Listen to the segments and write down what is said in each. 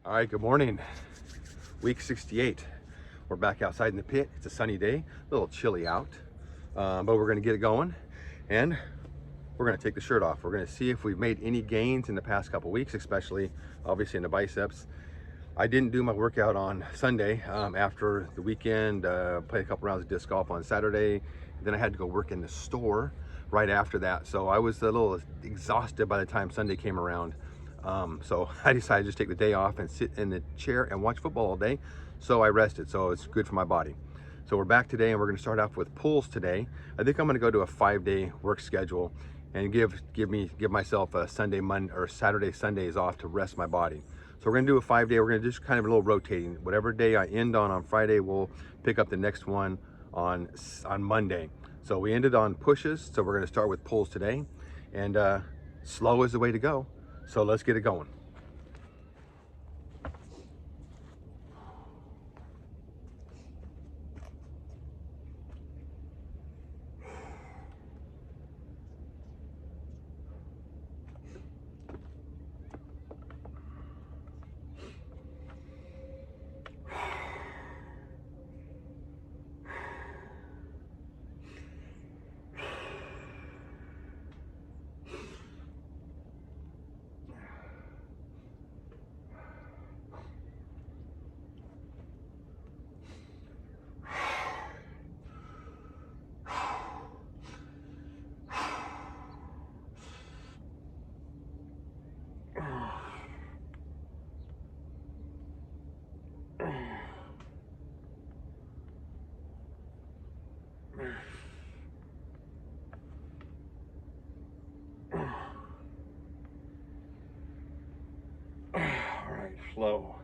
All right, good morning. Week 68. We're back outside in the pit. It's a sunny day, a little chilly out, but we're gonna get it going and we're gonna take the shirt off. We're gonna see if we've made any gains in the past couple weeks, especially obviously in the biceps. I didn't do my workout on Sunday after the weekend, played a couple rounds of disc golf on Saturday. Then I had to go work in the store right after that. So I was a little exhausted by the time Sunday came around. So I decided to just take the day off and sit in the chair and watch football all day. So I rested, so it's good for my body. So we're back today and we're gonna start off with pulls today. I think I'm gonna go to a 5-day work schedule and give myself a Sunday, Monday, or Saturday, Sundays off to rest my body. So we're gonna do a 5-day, we're gonna just kind of a little rotating. Whatever day I end on Friday, we'll pick up the next one on Monday. So we ended on pushes, so we're gonna start with pulls today. And slow is the way to go. So let's get it going. All right, slow.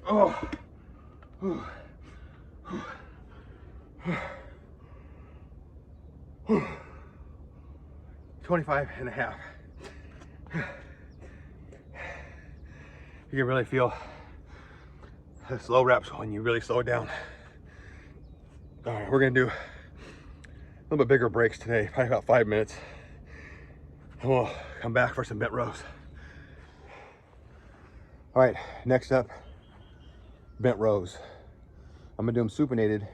Oh. 25 and a half. You can really feel the slow reps when you really slow it down. All right, we're gonna do a little bit bigger breaks today, probably about 5 minutes. And we'll come back for some bent rows. All right, next up, bent rows. I'm gonna do them supinated,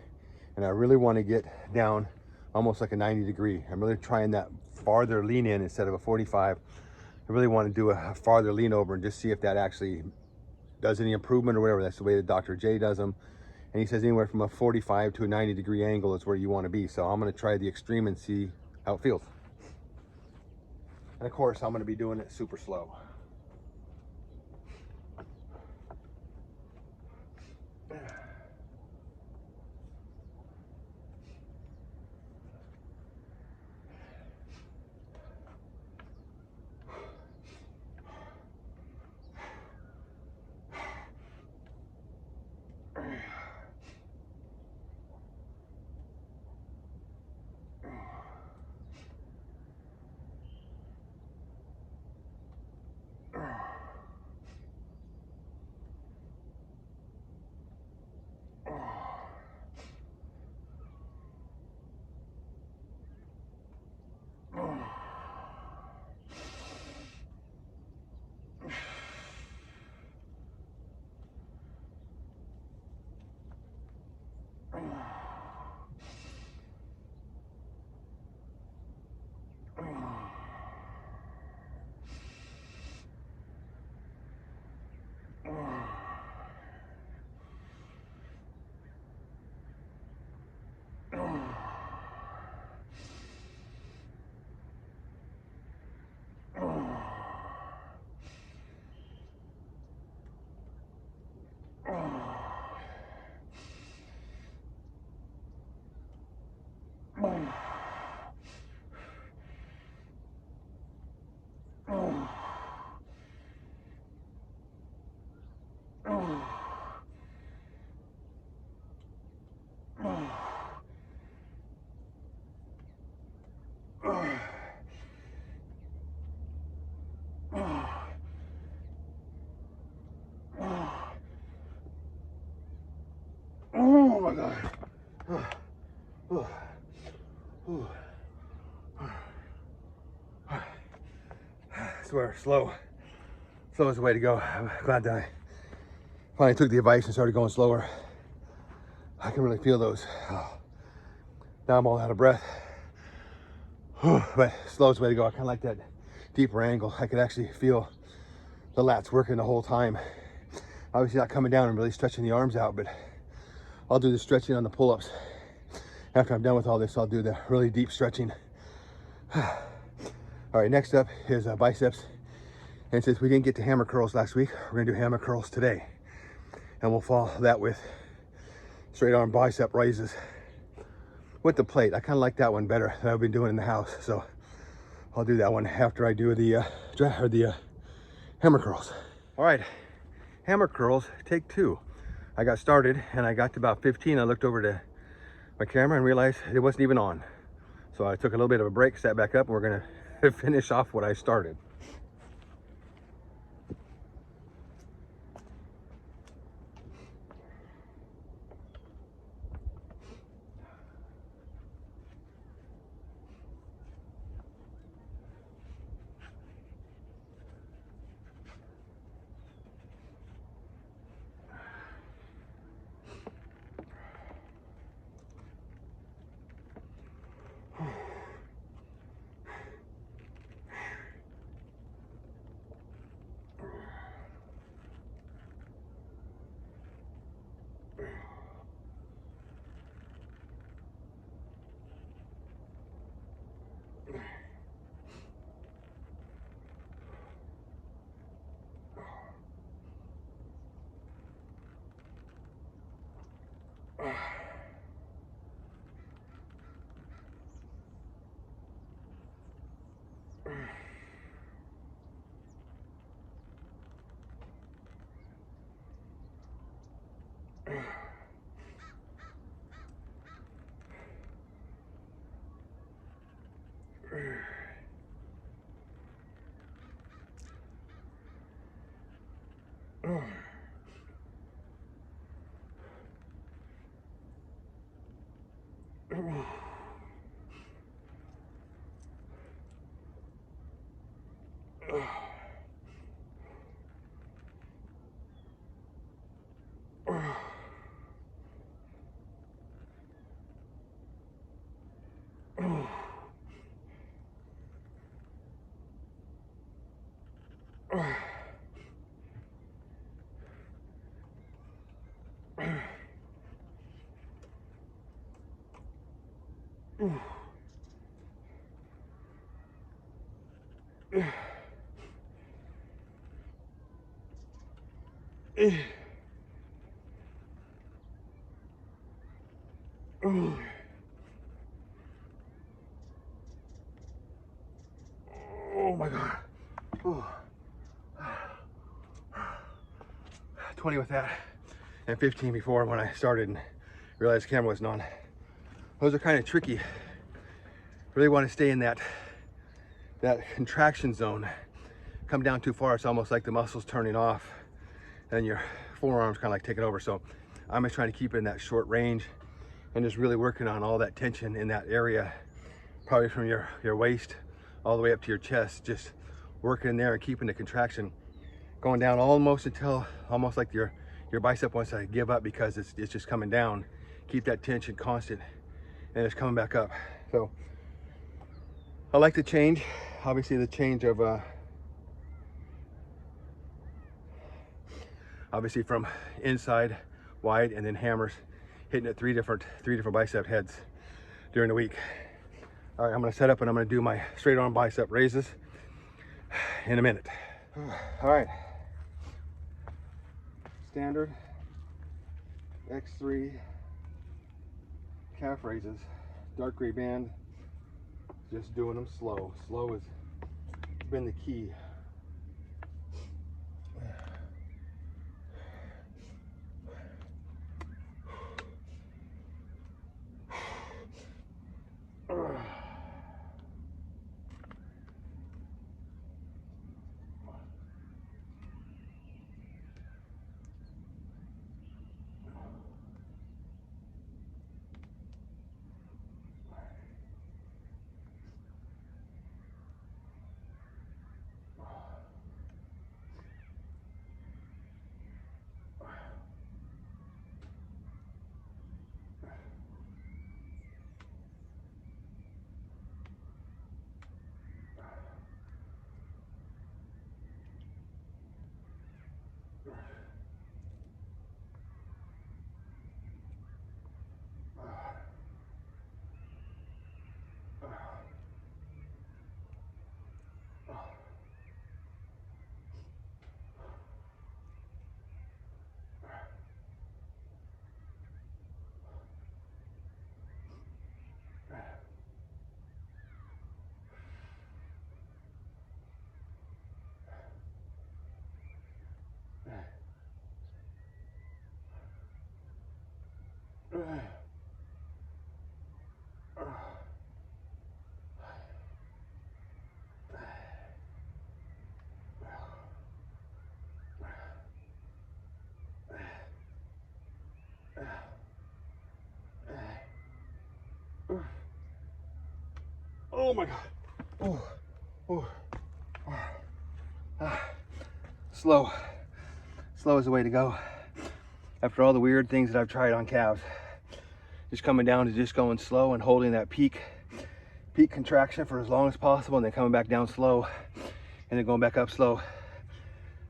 and I really wanna get down almost like a 90 degree. I'm really trying that farther lean in instead of a 45. I really wanna do a farther lean over and just see if that actually does any improvement or whatever. That's the way that Dr. J does them. And he says anywhere from a 45 to a 90 degree angle is where you wanna be. So I'm gonna try the extreme and see how it feels. And of course, I'm gonna be doing it super slow. God. I swear, slow is the way to go. I'm glad that I finally took the advice and started going slower. I can really feel those. Oh. Now I'm all out of breath. But slow is the way to go. I kind of like that deeper angle. I could actually feel the lats working the whole time. Obviously not coming down and really stretching the arms out, but I'll do the stretching on the pull-ups. After I'm done with all this, I'll do the really deep stretching. All right, next up is biceps. And since we didn't get to hammer curls last week, we're gonna do hammer curls today. And we'll follow that with straight arm bicep raises with the plate. I kind of like that one better than I've been doing in the house. So I'll do that one after I do the hammer curls. All right, hammer curls, take 2. I got started and I got to about 15. I looked over to my camera and realized it wasn't even on. So I took a little bit of a break, sat back up, and we're gonna finish off what I started. Oh my God. Oh. 20 with that and 15 before when I started and realized the camera wasn't on. Those are kind of tricky. Really want to stay in that contraction zone. Come down too far, it's almost like the muscles turning off and your forearms kind of like taking over. So I'm just trying to keep it in that short range and just really working on all that tension in that area, probably from your waist all the way up to your chest, just working there and keeping the contraction going down almost until almost like your bicep wants to give up because it's just coming down. Keep that tension constant and it's coming back up. So I like the change, obviously the change of obviously from inside wide and then hammers, hitting at three different bicep heads during the week. All right, I'm gonna set up and I'm gonna do my straight arm bicep raises in a minute. All right, standard X3 calf raises, dark gray band, just doing them slow. Slow has been the key. Oh my God. Oh, oh. Slow. Slow is the way to go. After all the weird things that I've tried on calves, just coming down to just going slow and holding that peak contraction for as long as possible, and then coming back down slow and then going back up slow.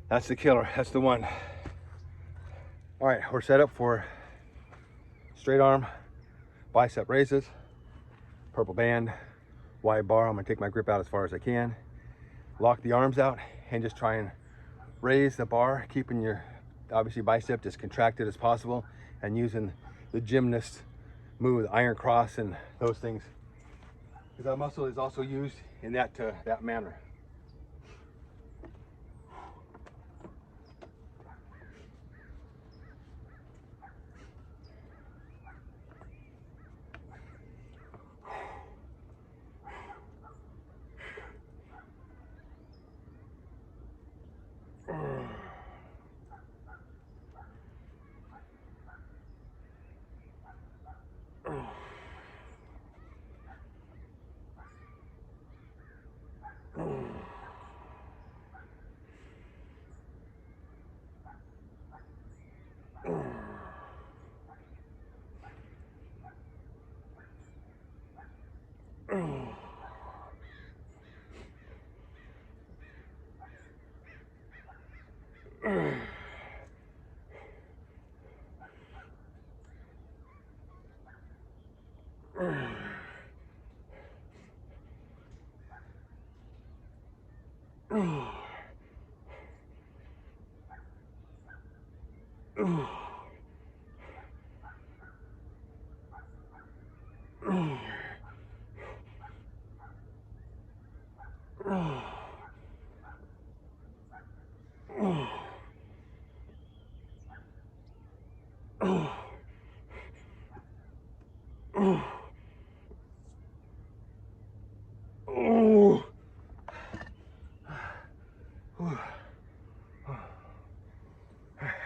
That's the killer. That's the one. All right, we're set up for straight arm bicep raises, purple band, wide bar. I'm gonna take my grip out as far as I can, lock the arms out, and just try and raise the bar, keeping your obviously bicep as contracted as possible, and using the gymnast move, the iron cross and those things, because that muscle is also used in that manner.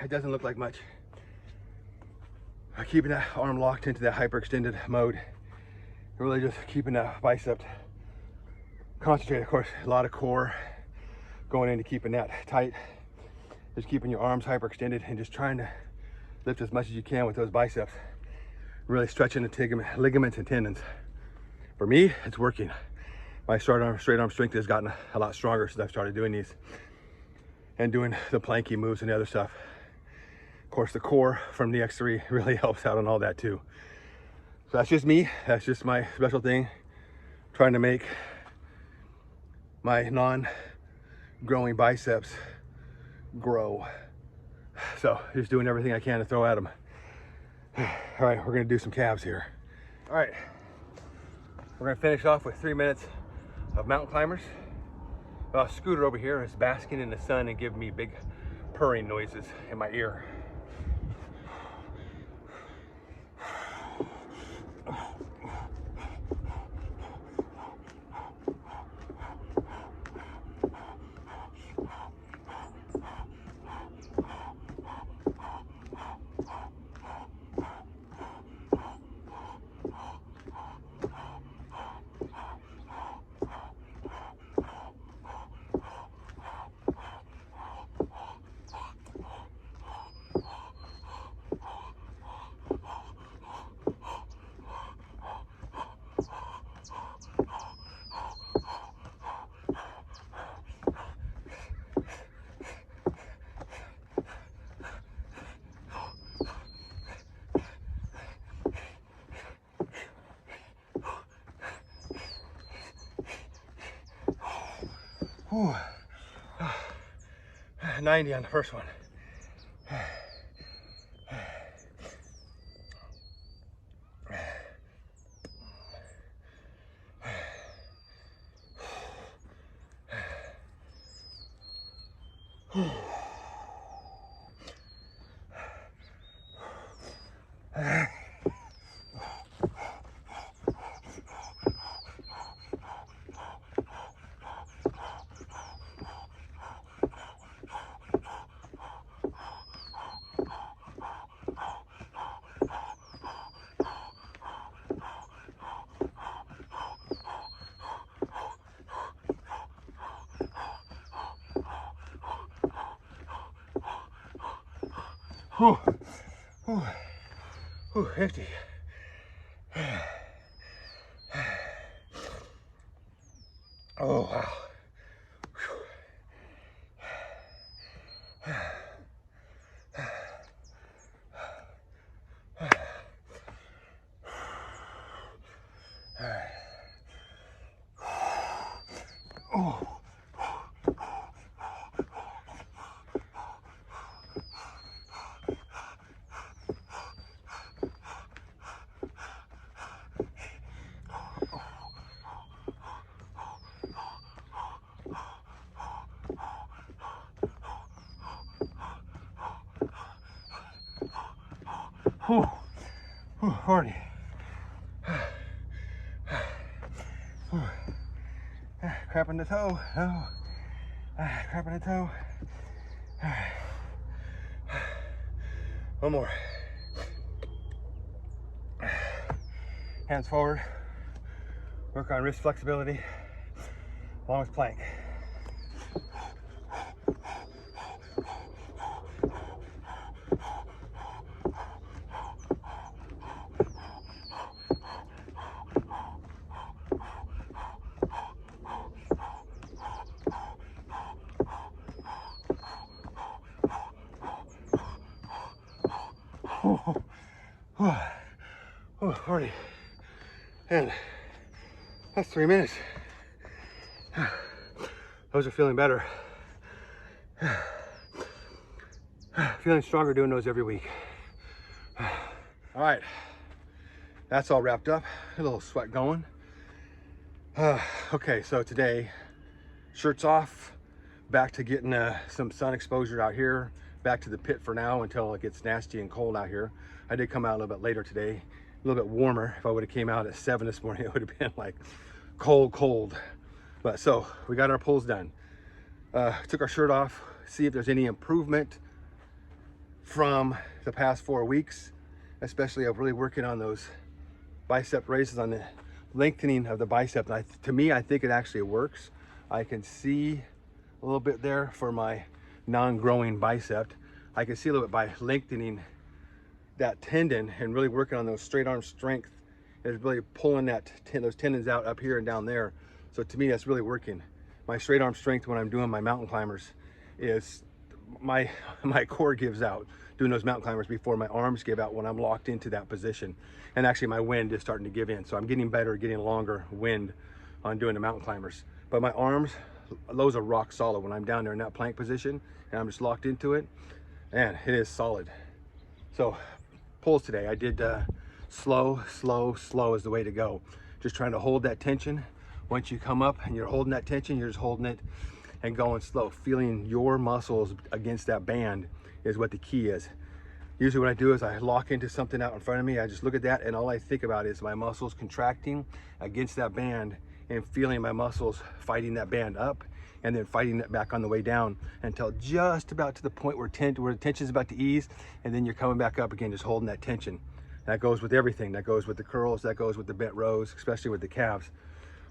It doesn't look like much. Keeping that arm locked into that hyperextended mode, really just keeping that bicep concentrated. Of course, a lot of core going into keeping that tight. Just keeping your arms hyperextended and just trying to lift as much as you can with those biceps. Really stretching the ligaments and tendons. For me, it's working. My straight arm strength has gotten a lot stronger since I've started doing these and doing the planking moves and the other stuff. Of course, the core from the X3 really helps out on all that too. So that's just me. That's just my special thing. Trying to make my non-growing biceps grow. So just doing everything I can to throw at them. All right, we're gonna do some calves here. All right, we're gonna finish off with 3 minutes of mountain climbers. Scooter over here is basking in the sun and giving me big purring noises in my ear. Whew. 90 on the first one. Whew. Whew. Whew. 50. Oh, wow. Oh. Whew. Whew. 40. Crap on the toe. Oh. Crap on the toe. One more. Hands forward. Work on wrist flexibility. Longest plank. Oh, 40. And that's 3 minutes. Those are feeling better. Feeling stronger doing those every week. All right, that's all wrapped up. A little sweat going. Okay, so today, shirts off, back to getting some sun exposure out here, back to the pit for now until it gets nasty and cold out here. I did come out a little bit later today, a little bit warmer. If I would have came out at 7 this morning, it would have been like cold. But so we got our pulls done. Took our shirt off, see if there's any improvement from the past 4 weeks, especially of really working on those bicep raises, on the lengthening of the bicep. To me, I think it actually works. I can see a little bit there for my non-growing bicep. I can see a little bit by lengthening that tendon and really working on those straight arm strength, is really pulling those tendons out up here and down there. So to me, that's really working. My straight arm strength when I'm doing my mountain climbers is my core gives out doing those mountain climbers before my arms give out when I'm locked into that position. And actually my wind is starting to give in. So I'm getting better, getting longer wind on doing the mountain climbers. But my arms, those are rock solid when I'm down there in that plank position and I'm just locked into it. And it is solid. So pulls today, I did slow is the way to go. Just trying to hold that tension. Once you come up and you're holding that tension, you're just holding it and going slow. Feeling your muscles against that band is what the key is. Usually what I do is I lock into something out in front of me. I just look at that and all I think about is my muscles contracting against that band and feeling my muscles fighting that band up and then fighting it back on the way down until just about to the point where the tension is about to ease, and then you're coming back up again, just holding that tension. That goes with everything. That goes with the curls, that goes with the bent rows, especially with the calves.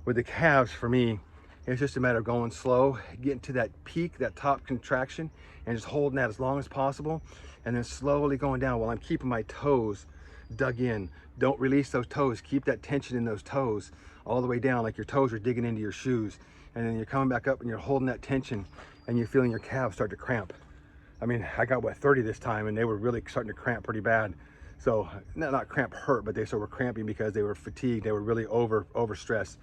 With the calves, for me, it's just a matter of going slow, getting to that peak, that top contraction, and just holding that as long as possible, and then slowly going down while I'm keeping my toes dug in. Don't release those toes. Keep that tension in those toes all the way down, like your toes are digging into your shoes. And then you're coming back up and you're holding that tension and you're feeling your calves start to cramp. I mean, I got what, 30 this time, and they were really starting to cramp pretty bad. So not cramp hurt, but they sort of were cramping because they were fatigued. They were really overstressed.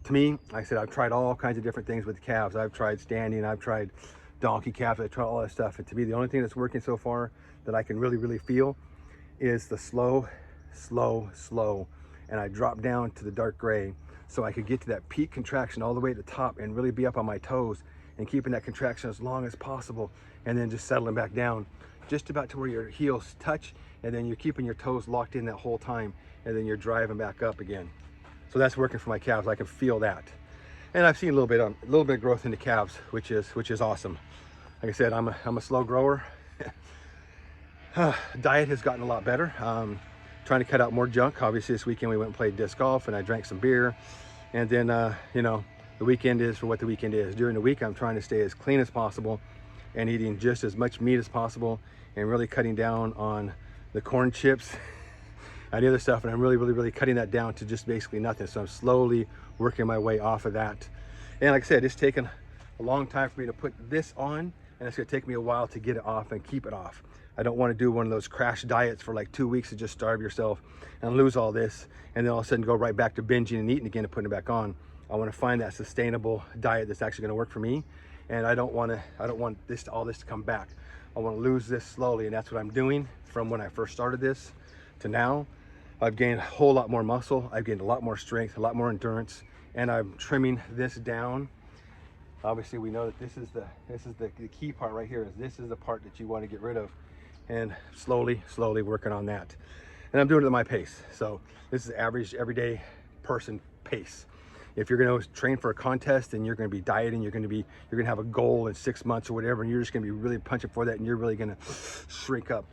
To me, like I said, I've tried all kinds of different things with the calves. I've tried standing, I've tried donkey calves, I've tried all that stuff. And to me, the only thing that's working so far that I can really feel is the slow. And I drop down to the dark gray so I could get to that peak contraction all the way to the top and really be up on my toes and keeping that contraction as long as possible, and then just settling back down just about to where your heels touch, and then you're keeping your toes locked in that whole time, and then you're driving back up again. So that's working for my calves. I can feel that. And I've seen a little bit of growth in the calves, which is awesome. Like I said, I'm a slow grower. Diet has gotten a lot better. Trying to cut out more junk. Obviously this weekend we went and played disc golf and I drank some beer, and then you know, the weekend is for what the weekend is. During the week I'm trying to stay as clean as possible and eating just as much meat as possible and really cutting down on the corn chips and the other stuff, and I'm really cutting that down to just basically nothing. So I'm slowly working my way off of that. And like I said, it's taken a long time for me to put this on, and it's gonna take me a while to get it off and keep it off. I don't want to do one of those crash diets for like 2 weeks to just starve yourself and lose all this, and then all of a sudden go right back to binging and eating again and putting it back on. I want to find that sustainable diet that's actually going to work for me, and I don't want all this to come back. I want to lose this slowly, and that's what I'm doing. From when I first started this to now, I've gained a whole lot more muscle. I've gained a lot more strength, a lot more endurance, and I'm trimming this down. Obviously, we know that this is the key part right here. This is the part that you want to get rid of, and slowly working on that. And I'm doing it at my pace. So this is average everyday person pace. If you're going to train for a contest and you're going to be dieting, you're going to have a goal in 6 months or whatever, and you're just going to be really punching for that, and you're really going to shrink up.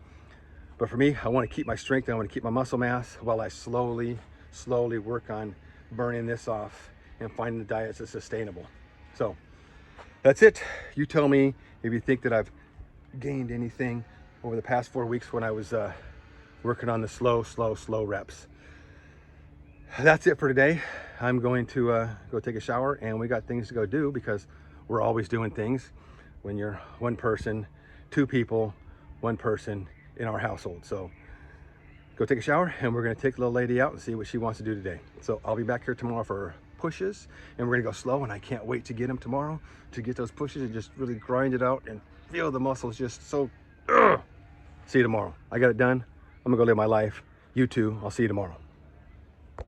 But for me, I want to keep my strength, I want to keep my muscle mass while I slowly work on burning this off and finding the diets that's sustainable. So that's it. You tell me if you think that I've gained anything over the past 4 weeks when I was working on the slow reps. That's it for today. I'm going to go take a shower, and we got things to go do because we're always doing things when you're one person, 2 people, 1 person in our household. So go take a shower, and we're going to take the little lady out and see what she wants to do today. So I'll be back here tomorrow for pushes, and we're going to go slow, and I can't wait to get them tomorrow, to get those pushes and just really grind it out and feel the muscles just so See you tomorrow. I got it done. I'm gonna go live my life. You too. I'll see you tomorrow.